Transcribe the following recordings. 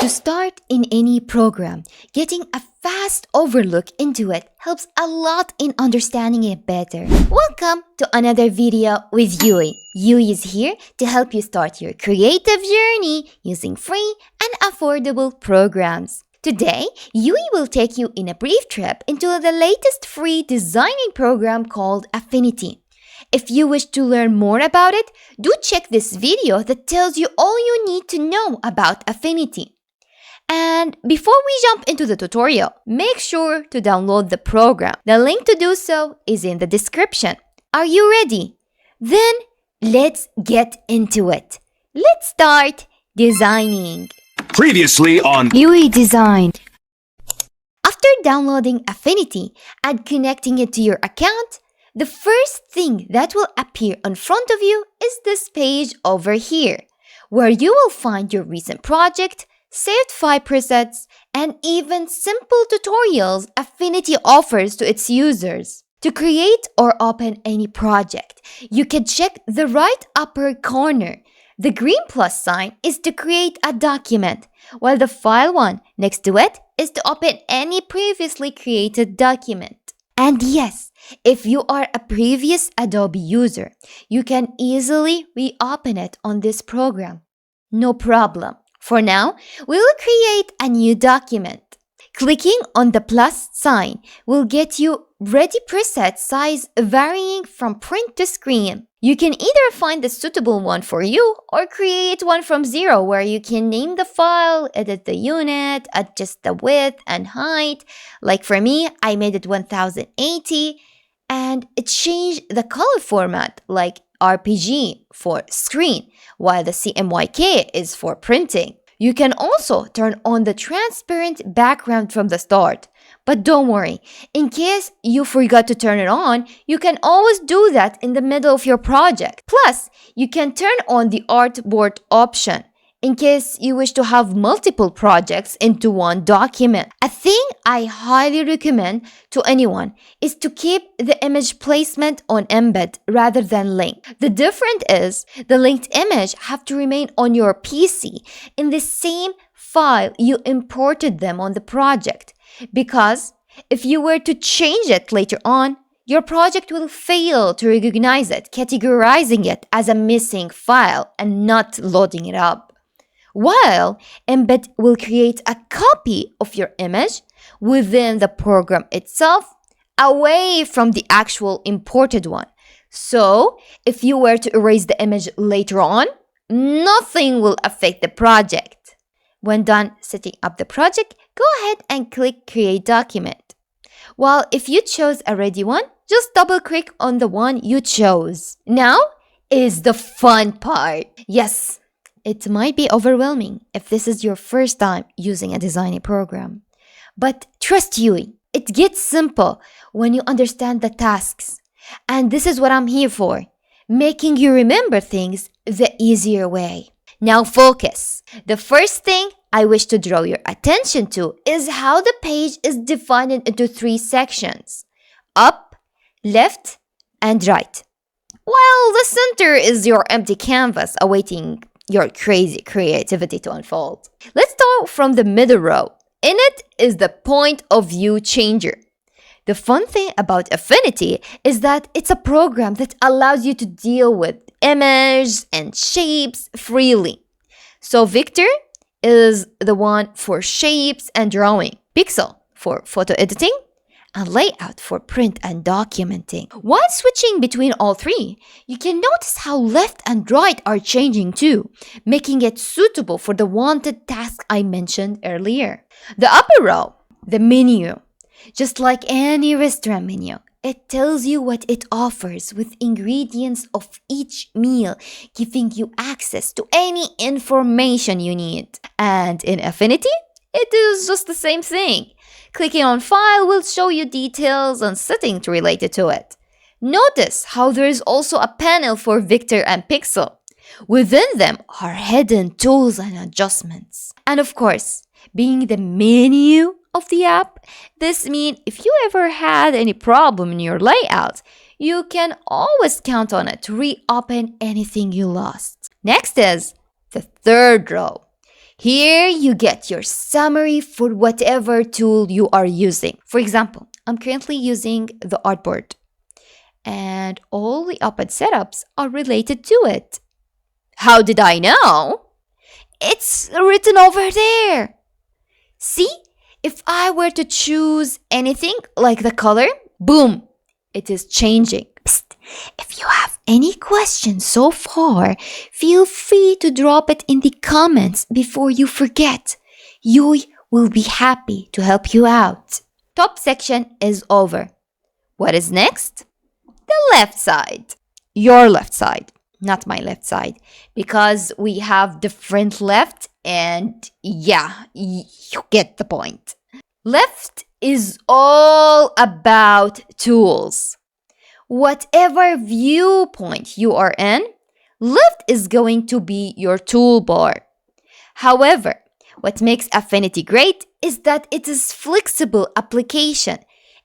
To start in any program, getting a fast overlook into it helps a lot in understanding it better. Welcome to another video with Yui. Yui is here to help you start your creative journey using free and affordable programs. Today, Yui will take you in a brief trip into the latest free designing program called Affinity. If you wish to learn more about it, do check this video that tells you all you need to know about Affinity. And before we jump into the tutorial, make sure to download the program. The link to do so is in the description. Are you ready? Then let's get into it. Let's start designing. Previously on Yui Design. After downloading Affinity and connecting it to your account, the first thing that will appear in front of you is this page over here, where you will find your recent project, saved file presets, and even simple tutorials Affinity offers to its users. To create or open any project, you can check the right upper corner. The green plus sign is to create a document, while the file one next to it is to open any previously created document. And yes, if you are a previous Adobe user, you can easily reopen it on this program. No problem. For now, we will create a new document. Clicking on the plus sign will get you ready preset size varying from print to screen. You can either find the suitable one for you or create one from zero where you can name the file, edit the unit, adjust the width and height. Like for me, I made it 1080 and it changed the color format like RPG for screen, while the CMYK is for printing. You can also turn on the transparent background from the start. But don't worry, in case you forgot to turn it on, you can always do that in the middle of your project. Plus, you can turn on the artboard option in case you wish to have multiple projects into one document. A thing I highly recommend to anyone is to keep the image placement on embed rather than link. The difference is the linked image have to remain on your PC in the same file you imported them on the project, because if you were to change it later on, your project will fail to recognize it, categorizing it as a missing file and not loading it up. While Embed will create a copy of your image within the program itself, away from the actual imported one. So, if you were to erase the image later on, nothing will affect the project. When done setting up the project, go ahead and click Create Document. While if you chose a ready one, just double click on the one you chose. Now is the fun part. Yes, it might be overwhelming if this is your first time using a designing program. But trust Yui, it gets simple when you understand the tasks. And this is what I'm here for, making you remember things the easier way. Now focus. The first thing I wish to draw your attention to is how the page is divided into 3 sections: up, left, and right. While the center is your empty canvas awaiting your crazy creativity to unfold. Let's start from the middle row. In it is the point of view changer. The fun thing about Affinity is that it's a program that allows you to deal with images and shapes freely. So Victor is the one for shapes and drawing, Pixel for photo editing, and layout for print and documenting. While switching between all 3, you can notice how left and right are changing too, making it suitable for the wanted task I mentioned earlier. The upper row, the menu. Just like any restaurant menu, it tells you what it offers with ingredients of each meal, giving you access to any information you need. And in Affinity, it is just the same thing. Clicking on File will show you details and settings related to it. Notice how there is also a panel for Victor and Pixel. Within them are hidden tools and adjustments. And of course, being the menu of the app, this means if you ever had any problem in your layout, you can always count on it to reopen anything you lost. Next is the third row. Here you get your summary for whatever tool you are using. For example, I'm currently using the artboard, and all the up and setups are related to it. How did I know? It's written over there. See? If I were to choose anything like the color, boom, it is changing. Psst. If you have any questions so far, feel free to drop it in the comments before you forget. Yui will be happy to help you out. Top section is over. What is next? The left side. Your left side, not my left side, because we have different left, and yeah, you get the point. Left is all about tools. Whatever viewpoint you are in, left is going to be your toolbar. However, what makes Affinity great is that it is flexible application.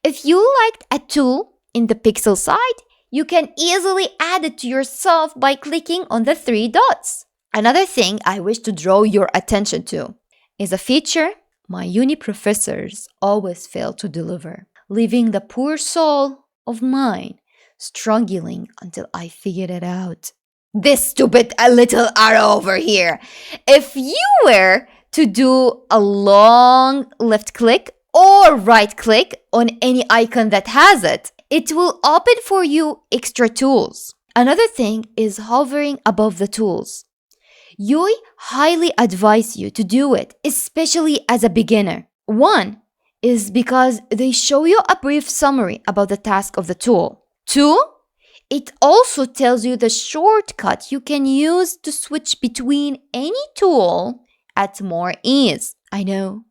If you liked a tool in the pixel side, you can easily add it to yourself by clicking on the 3 dots. Another thing I wish to draw your attention to is a feature my uni professors always fail to deliver, leaving the poor soul of mine struggling until I figured it out. This stupid little arrow over here. If you were to do a long left click or right click on any icon that has it, it will open for you extra tools. Another thing is hovering above the tools. Yui highly advise you to do it, especially as a beginner. One is because they show you a brief summary about the task of the tool. Two, it also tells you the shortcut you can use to switch between any tool at more ease. I know.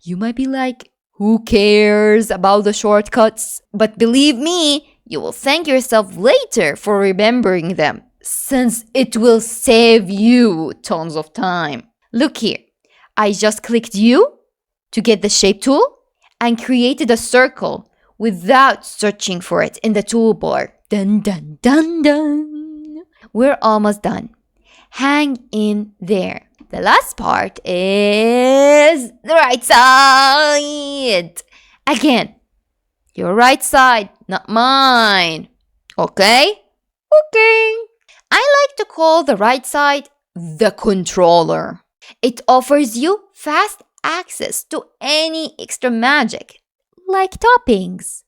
You might be like, who cares about the shortcuts? But believe me, you will thank yourself later for remembering them, since it will save you tons of time. Look here, I just clicked U to get the shape tool and created a circle without searching for it in the toolbar. Dun dun dun dun. We're almost done. Hang in there. The last part is the right side. Again, your right side, not mine. Okay? Okay. I like to call the right side the controller. It offers you fast access to any extra magic, like toppings,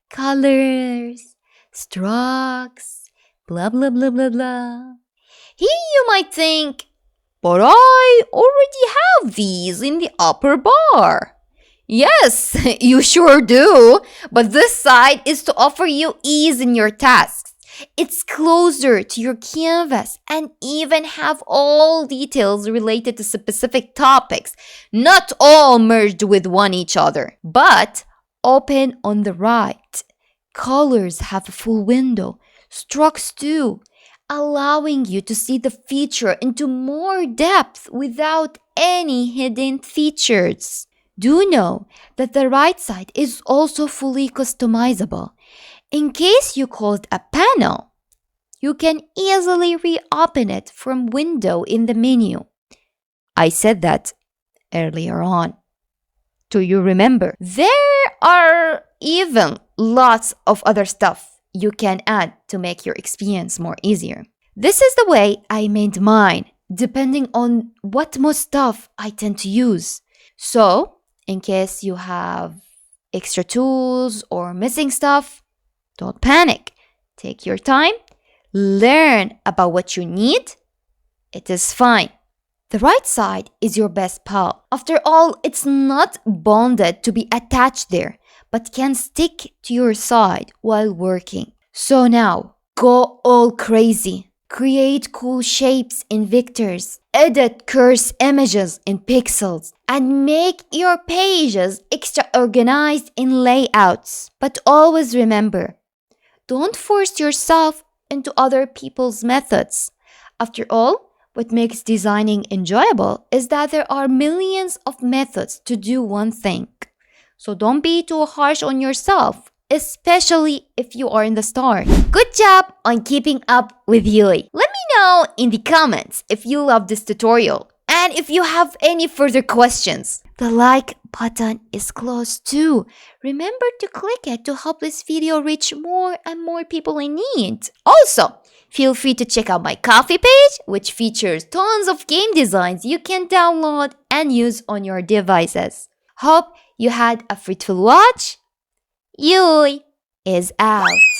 colors, strokes, blah blah blah blah blah. Here you might think, but I already have these in the upper bar. Yes, you sure do, but this side is to offer you ease in your tasks. It's closer to your canvas and even have all details related to specific topics, not all merged with one each other, but open on the right. Colors have a full window, strokes too, allowing you to see the feature into more depth without any hidden features. Do know that the right side is also fully customizable. In case you closed a panel, you can easily reopen it from window in the menu. I said that earlier on. Do you remember? There are even lots of other stuff you can add to make your experience more easier. This is the way I made mine, depending on what most stuff I tend to use. So, in case you have extra tools or missing stuff, don't panic. Take your time. Learn about what you need. It is fine. The right side is your best pal. After all, it's not bonded to be attached there, but can stick to your side while working. So now, go all crazy. Create cool shapes in vectors. Edit curse images in pixels. And make your pages extra organized in layouts. But always remember, don't force yourself into other people's methods. After all, what makes designing enjoyable is that there are millions of methods to do one thing. So don't be too harsh on yourself, especially if you are in the start. Good job on keeping up with Yui. Let me know in the comments if you love this tutorial And if you have any further questions, the like button is close too. Remember to click it to help this video reach more and more people in need. Also, feel free to check out my Coffee page, which features tons of game designs you can download and use on your devices. Hope you had a fruitful watch. Yui is out.